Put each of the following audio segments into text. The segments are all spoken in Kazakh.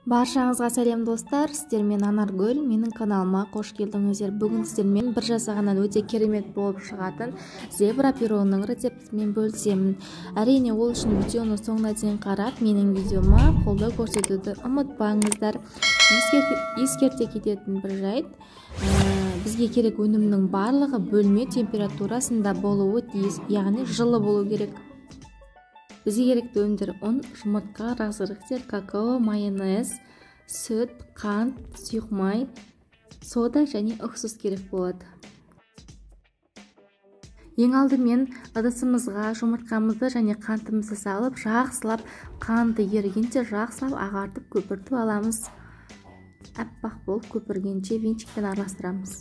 Баршаңызға сәлем достар, сіздермен Анаргүл, менің каналыма қош келдіңіздер. Бүгін сіздермен бір жасағаннан өте керемет болып шығатын зебра пирогының рецептімен бөлісемін. Әрине, ол үшін видеоны соңына дейін қарап, менің видеома қолдау көрсетуді ұмытпаңыздар. Ескерте кететін бір жайт, бізге керек өнімнің барлығы бөлме температурасында болуы тиіс, яғни жылы болу керек. Бізге керекті өнімдер ұн, жұмыртқа, разрыхтер, какао, майонез, сүт, қант, сұйық май, сода және уксус керек болады. Ең алдымен ыдысымызға жұмыртқамызды және қантымызды салып, жақсылап қанты ерігенше жақсылап ағартып көпіртіп аламыз. Аппақ болып көпіргенше венчикпен араластырамыз.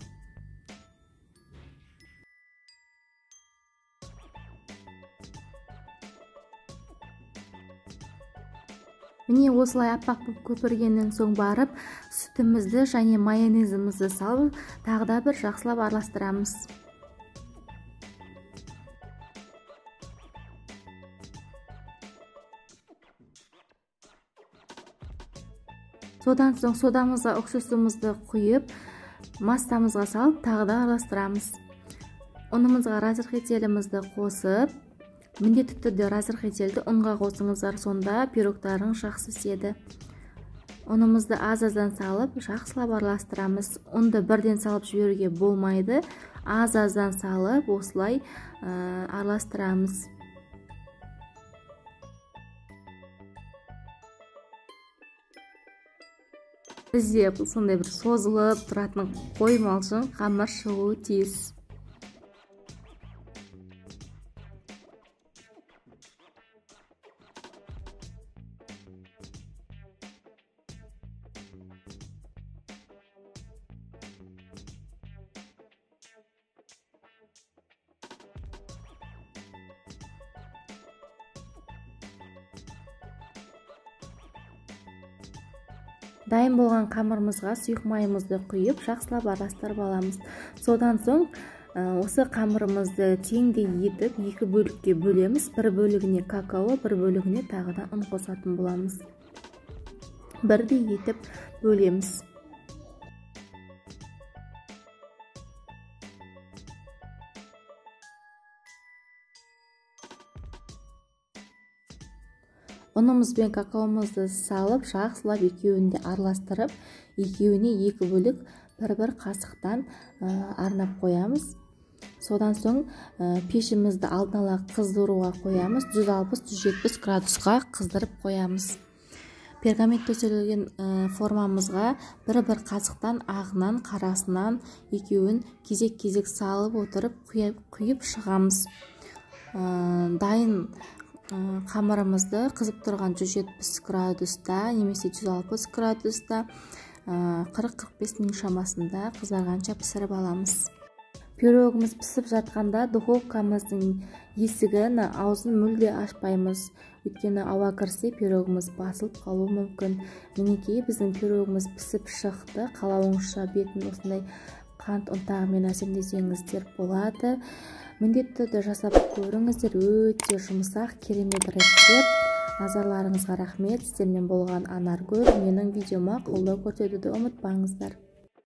Міне осылай аппақ болып көпіргеннен соң барып, сүтімізді және майонезімізді салып, тағы да бір жақсылап араластырамыз. Содан соң содамызға уксусымызды құйып, массамызға салып, тағы да араластырамыз. Ұнымызға разрыхителімізді қосып, міндетті түрде разрыхителді ұнға қосыңыздар, сонда пирогтарың жақсы піседі. Ұнымызды аз-аздан салып, жақсылап араластырамыз. Ұнды бірден салып жіберуге болмайды, аз-аздан салып, осылай араластырамыз. Бізде сондай бір созылып тұратын қоймалжың қамыр шығуы тиіс. Дайын болған қамырымызға сұйық майымызды құйып, жақсылап араластырып аламыз. Содан соң осы қамырымызды теңдей етіп, екі бөлікке бөлеміз. Бір бөлігіне какао, бір бөлігіне тағы да ұн қосатын боламыз. Бірдей етіп бөлеміз. Ұнымыз бен какаомызды салып, жақсылап екеуінде араластырып, екеуіне екі бөлік бір қасықтан арнап қоямыз. Содан соң пешімізді алдын ала қыздыруға қоямыз. 160-170 градусқа қыздырып қоямыз. Пергамент төселген формамызға бір қасықтан ағынан, қарасынан екеуін кезек-кезек салып отырып құйып шығамыз. Дайын қамырымызды қызып тұрған 170 градуста немесе 160 градуста 40-45 минут шамасында қызарғанша пісіріп аламыз. Пирогымыз пісіп жатқанда духовкамыздың есігін, аузын мүлде ашпаймыз. Өйткені ауа кірсе пирогымыз басылып қалуы мүмкін. Мінекей біздің пирогымыз пісіп шықты. Қалауыңызша бетін осындай қант ұнтағымен әсемдесеңіздер болады. Міндетті түрде жасап көріңіздер, өте жұмсақ, керемет рецепт. Назарларыңызға рахмет. Сіздермен болған Анаргүл. Менің видеома қолдау көрсетуді ұмытпаңыздар.